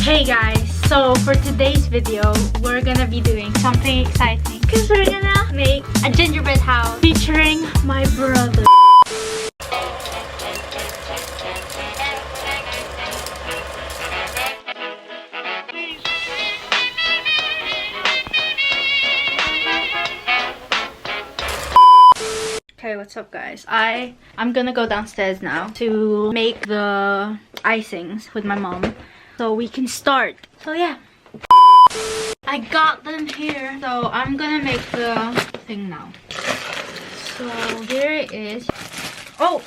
Hey guys, so for today's video, we're gonna be doing something exciting because we're gonna make a gingerbread house featuring my brother. Okay, what's up guys? I'm gonna go downstairs now to make the icings with my mom so we can start. So yeah, I got them here, so I'm gonna make the thing now. So here it is. Oh,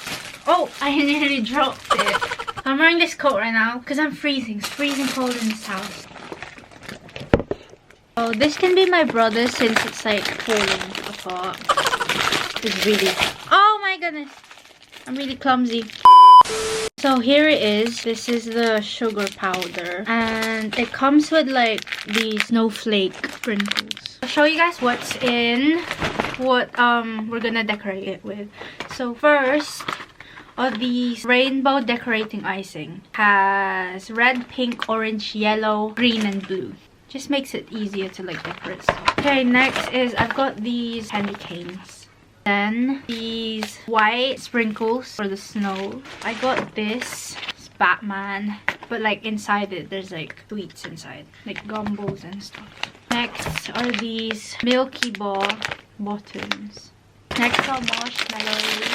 I nearly dropped it. I'm wearing this coat right now because I'm freezing. It's freezing cold in this house. So this can be my brother since it's like falling apart. It's really, oh my goodness, I'm really clumsy. So here it is. This is the sugar powder and it comes with like these snowflake sprinkles. I'll show you guys what's in what we're gonna decorate it with. So first of these rainbow decorating icing has red, pink, orange, yellow, green and blue. Just makes it easier to like decorate stuff. Okay, next is I've got these candy canes. Then these white sprinkles for the snow. I got this. It's Batman, but like inside it there's like sweets inside, like gumbos and stuff. Next are these milky ball buttons. Next are marshmallows.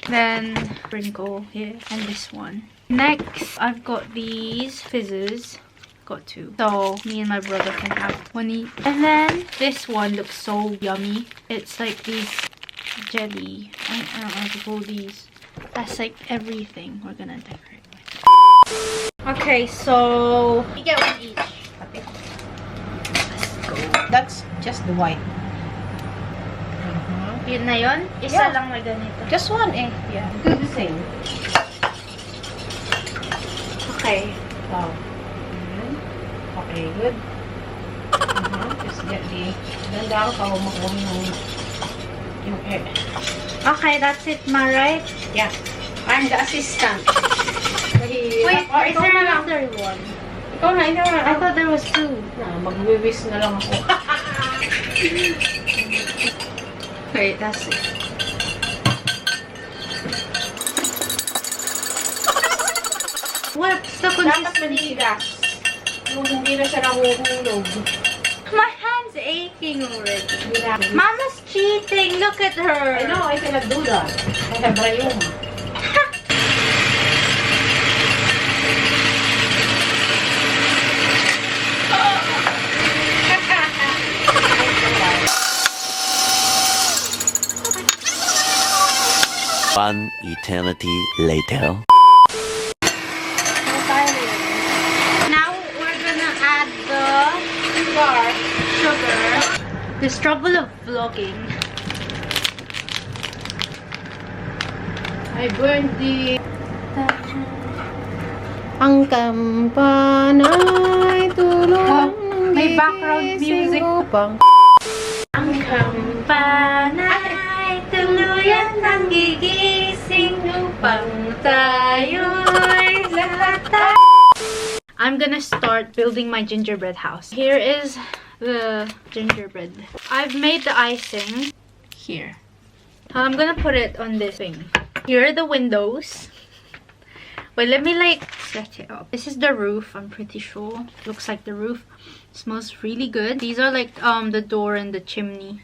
Then sprinkle here and this one. Next I've got these fizzes. Got two, so me and my brother can have one each. And then this one looks so yummy. It's like these jelly, I don't know how to call these. That's like everything we're gonna decorate with. Okay, so we get one each. Okay. Let's go. That's just the white. Yun na yun? Isa lang may ganito. Just one eh. Yeah. Do the same. Okay. Wow. Okay, good. Just get the... Ganda ako pa makuha yung egg. Okay, that's it, ma, right? Yeah. I'm the assistant. Wait, is there another one? Ikaw na, ikaw na. I thought there was two. Mag-wiwis na lang ako. Wait, that's it. What's the consistency? Dapat manigas. Yung hindi na siya nahuhulog. My hand's aching already. Mama's cheating. Look at her. I know, I cannot do that. I have rayuma. One eternity later. Sugar. The struggle of vlogging. I burned the... Ang kampanay tulong ng may background music. Ang kampanay tuluyan ng gigising upang tayo'y lahat. I'm gonna start building my gingerbread house. Here is the gingerbread. I've made the icing here. I'm gonna put it on this thing. Here are the windows. Wait, let me like set it up. This is the roof, I'm pretty sure. Looks like the roof. It smells really good. These are like the door and the chimney.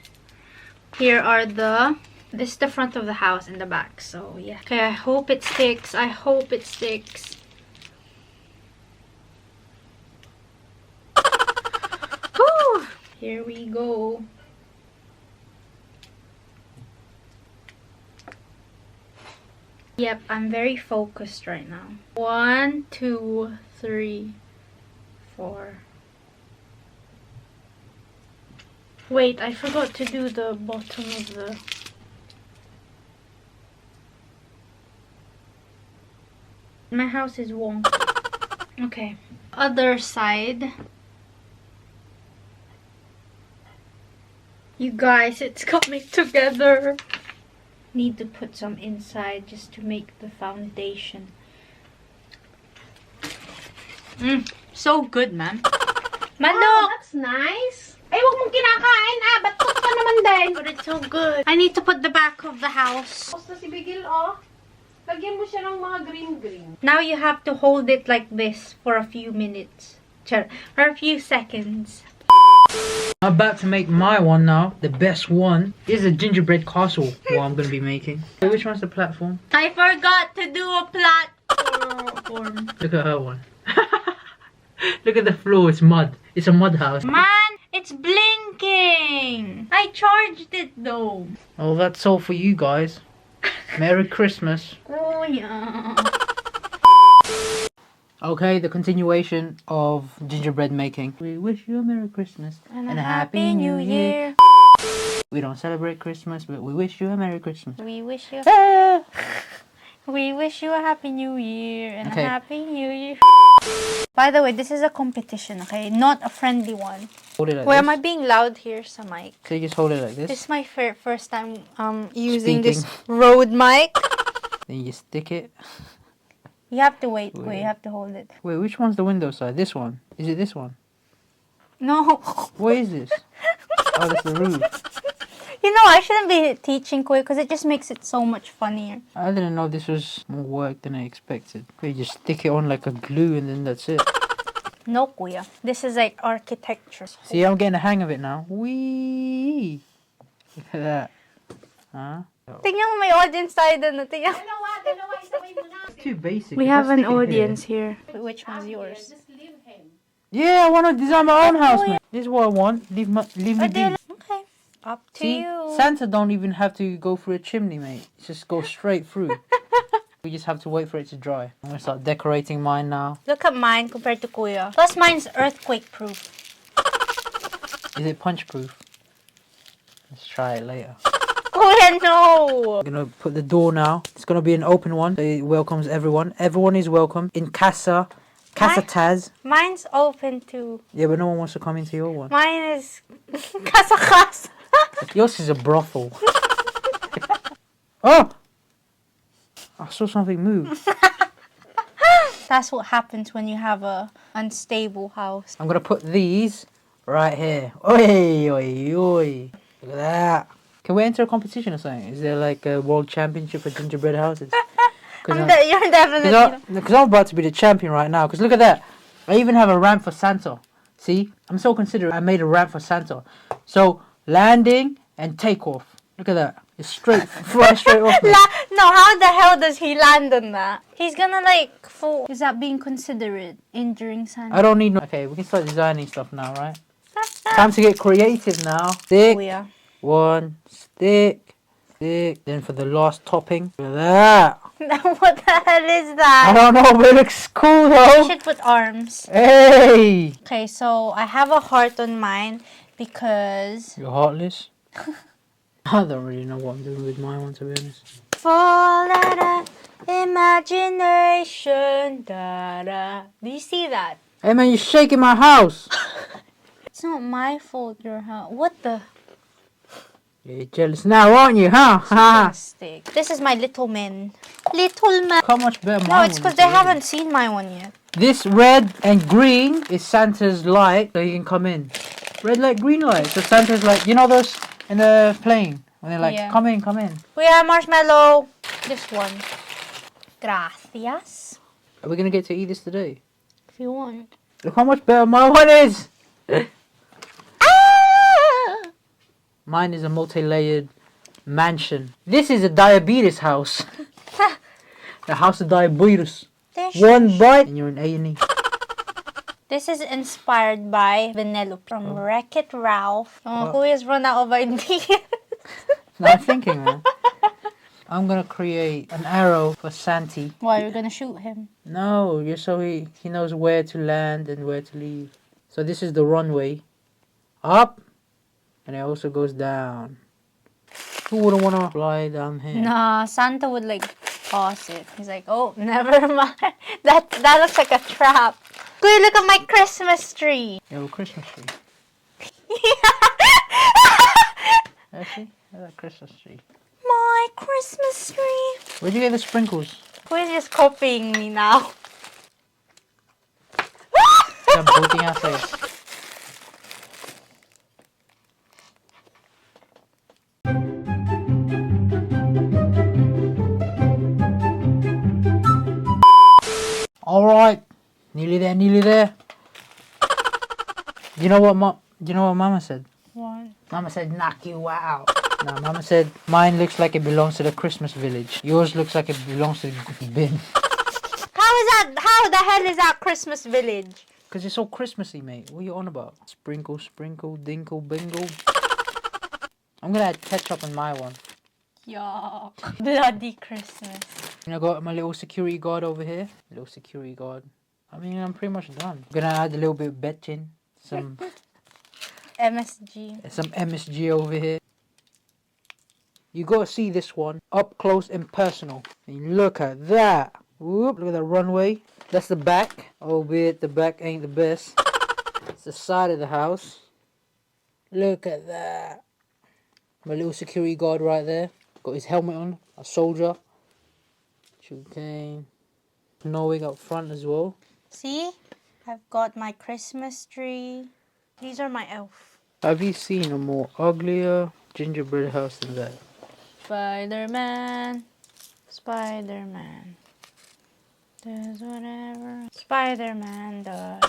Here are this is the front of the house and the back. So yeah. Okay, I hope it sticks. I hope it sticks. Here we go. Yep, I'm very focused right now. 1, 2, 3, 4. Wait, I forgot to do the bottom of the... My house is wonky. Okay. Other side. You guys, it's coming together. Need to put some inside just to make the foundation. So good, man. Oh, Manok! that's nice. Ay, wag mong kinakain ah. Ba't ka naman din? But it's so good. I need to put the back of the house. Basta si Bigil, oh. Lagyan mo siya ng mga green. Now you have to hold it like this for a few minutes. For a few seconds. I'm about to make my one now. The best one is a gingerbread castle. What I'm gonna be making. Wait, which one's the platform? I forgot to do a platform. Look at her one. Look at the floor. It's mud. It's a mud house. Man, it's blinking. I charged it though. Oh, that's all for you guys. Merry Christmas. Oh yeah. Okay, the continuation of gingerbread making. We wish you a Merry Christmas And a Happy New Year. We don't celebrate Christmas, but we wish you a Merry Christmas. We wish you. Ah! We wish you a Happy New Year and Okay. a Happy New Year. By the way, this is a competition, okay? Not a friendly one. Hold it like Why this. am I being loud here, sa mic? So you just hold it like this. This is my first time using this Speaking. Rode mic. Then you stick it. You have to wait. Wait. Wait, you have to hold it. Wait, which one's the window side? This one? Is it this one? No. What is this? Oh, that's the roof. You know, I shouldn't be teaching Kuya because it just makes it so much funnier. I didn't know this was more work than I expected. You just stick it on like a glue and then that's it. No, Kuya. This is like architecture. See, I'm getting the hang of it now. Wee! Look at that. Huh? Tingnan mo, may audience tayo dun. Tingnan. Dalawa, isabay mo na. It's too basic. We If I have an stick it here- audience here. Which one's yours? Just leave him. Yeah, I want to design my own house, Oh, man. This is what I want. Leave me be. Okay. Up to See, you. Santa don't even have to go through a chimney, mate. Just go straight through. We just have to wait for it to dry. I'm gonna start decorating mine now. Look at mine compared to Kuya. Plus mine's earthquake proof. Is it punch proof? Let's try it later. Kuya, no! I'm gonna put the door now. It's gonna be an open one. So it welcomes everyone. Everyone is welcome in Casa Taz. Mine's open too. Yeah, but no one wants to come into your one. Mine is casa. Yours is a brothel. Oh! I saw something move. That's what happens when you have a unstable house. I'm gonna put these right here. Oi, oi, oi. Look at that. Can we enter a competition or something? Is there like a world championship for gingerbread houses? You're definitely... Because I'm about to be the champion right now. Because look at that. I even have a ramp for Santa. See? I'm so considerate. I made a ramp for Santa. So, landing and takeoff. Look at that. It's straight, fly straight off. Man. No, how the hell does he land on that? He's gonna like fall. Is that being considerate? Injuring Santa? I don't need no... Okay, we can start designing stuff now, right? Time to get creative now. Stick. Oh, yeah. One. Stick. Stick. Then for the last topping. Look at that. What the hell is I that? don't know, but it looks cool You though. should put arms. Hey! Okay, so I have a heart on mine because... You're heartless? I don't really know what I'm doing with my one, to be honest. Fall out of imagination. Da-da. Do you see that? Hey man, you're shaking my house! It's not my fault, your house. What the? You're jealous now, aren't you, huh? Ha! Mistake. This is my little man. Little man. How much better No, mine it's one because is they already. haven't seen my one yet. This red and green is Santa's light, so he can come in. Red light, green light. So Santa's like, you know those in the plane? When they're like, Yeah. come in, come in. We have marshmallow. This one. Gracias. Are we gonna get to eat this today? If you want. Look how much better my one is! Ah! Mine is a multi-layered mansion. This is a diabetes house. The house of diabetes. One bite and you're in A&E. This is inspired by Vanellope from Wreck-It Ralph. Kuya's run out of ideas. Now I'm thinking, man. I'm gonna create an arrow for Santi. Why, you're gonna shoot him? No, just so he knows where to land and where to leave. So this is the runway. Up. And it also goes down. Who wouldn't want to fly down here? Nah, Santa would like toss it. He's like, oh, never mind. That looks like a trap. Kuya, look at my Christmas tree. Yo, Christmas tree. Actually, that's a Christmas tree. My Christmas tree. Where'd you get the sprinkles? Kuya's just copying me now. Yang putih apa ya? Alright. Nearly there, nearly there. You know what Mama said? What? Mama said knock you out. No, Mama said mine looks like it belongs to the Christmas village. Yours looks like it belongs to the bin. How the hell is that Christmas village? Because it's so Christmassy, mate. What are you on about? Sprinkle, sprinkle, dinkle, bingle. I'm gonna add ketchup on my one. Yuck. Bloody Christmas. And I got my little security guard over here. Little security guard. I mean, I'm pretty much done. I'm gonna add a little bit of betchin. Some MSG over here. You gotta see this one up close and personal. And look at that. Whoop, look at that runway. That's the back. Albeit the back ain't the best. It's the side of the house. Look at that. My little security guard right there. Got his helmet on. A soldier. Sugarcane. Knowing up front as well. See? I've got my Christmas tree. These are my elf. Have you seen a more uglier gingerbread house than that? Spider-Man. Spider-Man. Does whatever Spider-Man does.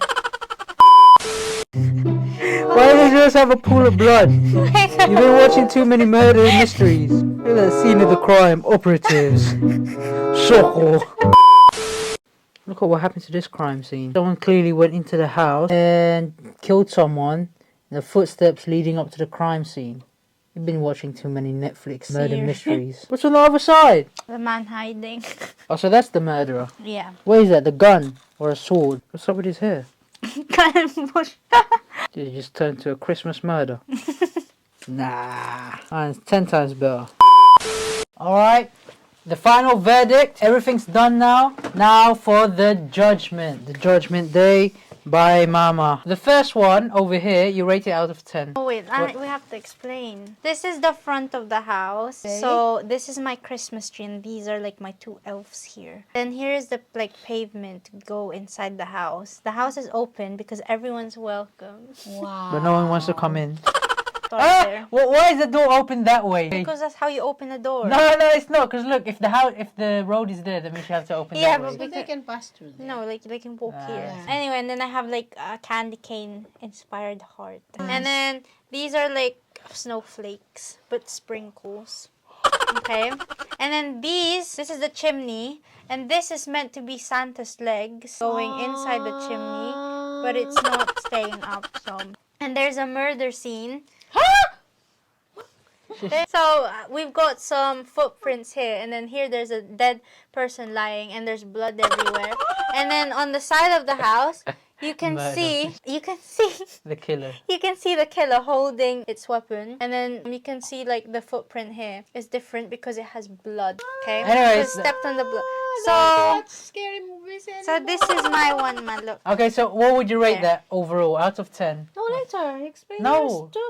Why do they just have a pool of blood? You've been watching too many murder mysteries. Look at that scene of the crime. Operatives. Shoko. Look at what happened to this crime scene. Someone clearly went into the house and killed someone. The footsteps leading up to the crime scene. You've been watching too many Netflix murder mysteries. What's on the other side? The man hiding. Oh, so that's the murderer. Yeah. What is that? The gun or a sword? What's up with his hair? Did it just turn to a Christmas murder? Nah. Mine's 10 times better. Alright. The final verdict. Everything's done now. Now for the judgment. The judgment day by Mama. The first one over here, you rate it out of 10. Oh wait, we have to explain. This is the front of the house. Okay. So this is my Christmas tree and these are like my two elves here. Then here is the like pavement to go inside the house. The house is open because everyone's welcome. Wow. But no one wants to come in. There. Why is the door open that way? Because that's how you open a door. No, it's not. Because look, if the road is there, that means you have to open Yeah, that way. but So they can pass through there. No, like they can walk here. Yeah. Anyway, and then I have like a candy cane inspired heart. And then these are like snowflakes, but sprinkles. Okay. And then this is the chimney. And this is meant to be Santa's legs going inside the chimney. But it's not staying up, so. And there's a murder scene. So we've got some footprints here, and then here there's a dead person lying, and there's blood everywhere. And then on the side of the house, you can see the killer. You can see the killer holding its weapon, and then you can see like the footprint here is different because it has blood. Okay, Anyways, so it stepped on the blood. That's scary movies anymore. So this is my one, man. Look. Okay, so what would you rate There. that overall out of 10? No, later. Explain No. yours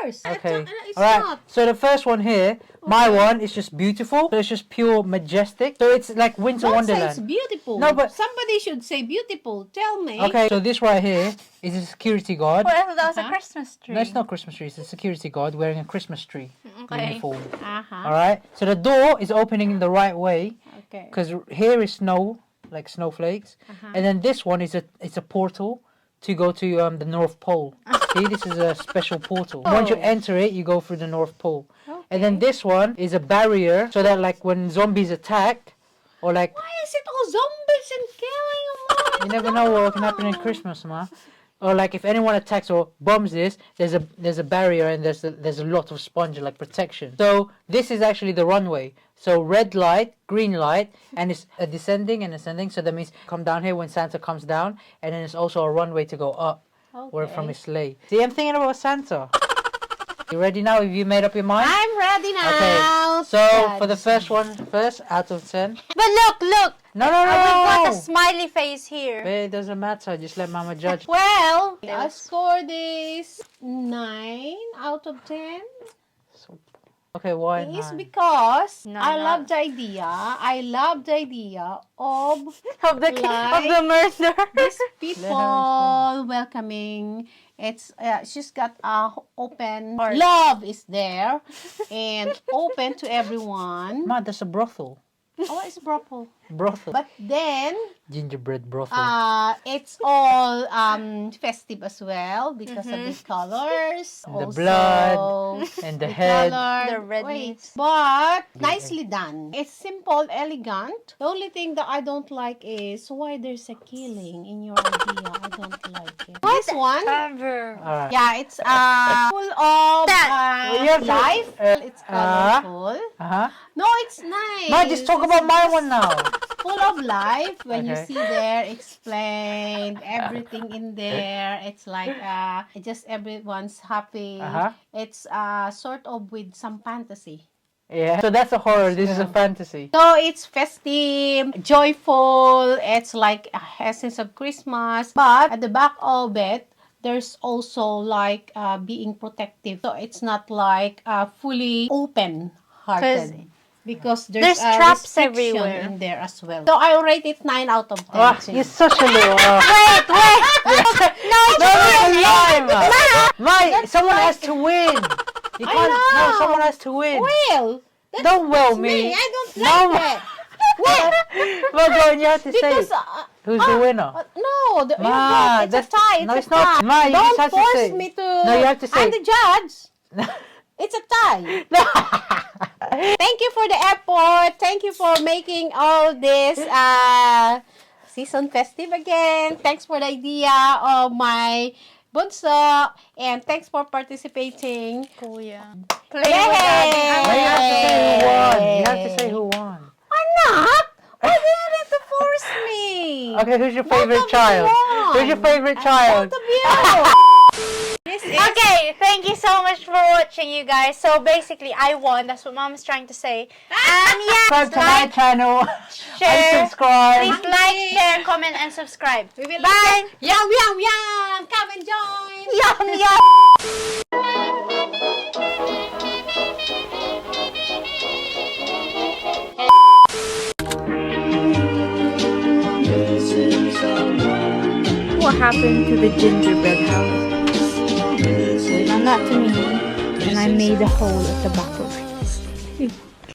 first. Okay. It's Alright. not. So the first one here, my one is just beautiful. So it's just pure majestic. So it's like Winter Don't say it's Wonderland. beautiful. No, but- somebody should say beautiful. Tell me. Okay, so this right here is a security guard. Well, I thought that was a Uh-huh. Christmas tree. No, it's not Christmas tree. It's a security guard wearing a Christmas tree Okay. uniform. Uh-huh. Alright. So the door is opening in the right way Okay. because here is snow, like snowflakes, and then this one is a portal to go to the North Pole. See, this is a special portal. Once you enter it, you go through the North Pole. And then this one is a barrier so that like when zombies attack or like Why is it all zombies and killing them? you never know what can happen in Christmas, ma. Or like if anyone attacks or bombs this, there's a barrier and there's a lot of sponge like protection. So this is actually the runway. So red light, green light, and it's a descending and ascending. So that means come down here when Santa comes down, and then it's also a runway to go up, where from his sleigh. See, I'm thinking about Santa. You ready now? Have you made up your mind? I'm ready now. Okay. So for the first one, first out of 10. But look! No. We've got a smiley face here. But it doesn't matter. Just let Mama judge. Well, I scored this 9 out of 10. So Okay, why It's 9? because No, I no. love the idea. I love the idea of Of the murder. these people welcoming. It's she's got a open Heart. love is there and open to everyone. Ma, that's a brothel. Oh, it's brothel. Brothel. But then Gingerbread brothel. it's all festive as well because of the colors. The also, blood and the head. color. The redness. Wait, but nicely done. It's simple, elegant. The only thing that I don't like is why there's a killing in your idea. I don't like it. This one, Ever. Alright. yeah, it's full of Well, you have to- life. It's colorful. Uh-huh. No, it's nice. Ma, just talk about my one now. Full of life. When you Okay. see there, explained everything in there. It's like just everyone's happy. Uh-huh. It's sort of with some fantasy. Yeah. So that's a horror. This is a fantasy. So it's festive, joyful. It's like a essence of Christmas. But at the back of it, there's also like being protective. So it's not like fully open-hearted. Because there's a traps restriction everywhere. in there as well. So I'll rate it 9 out of 10. Ah, you're such a little. Wait. No, Don't lie, Ma. Someone has to win. You can't. No, know. someone has to win. Well, that's Don't well me. me. I don't No, like Ma. that. What? Well, go on, you have to say Because it. Who's the winner? no, you Ma, don't. It's a that's- tie. It's no, a it's not. tie. Ma, you Don't just have to force say. me to. No, you have to say. I'm the judge. It's a tie. Thank you for the effort. Thank you for making all this season festive again. Thanks for the idea of my bunso. And thanks for participating. Kuya. Yay! No, you have to say who won. You have to say who won. Why not? Why do you have to force me? Okay, who's your Both favorite of you child? won. Who's your favorite child? Both of you. Okay, thank you so much for watching, you guys. So basically, I won. That's what Mom is trying to say. And yeah, Subscribe to my channel share. and subscribe. Please like, share, comment, and subscribe. We will Bye. Yum, yum, yum. Come and join. Yum yum. What happened to the gingerbread house? Well, not to me. And I made a hole at the back of it.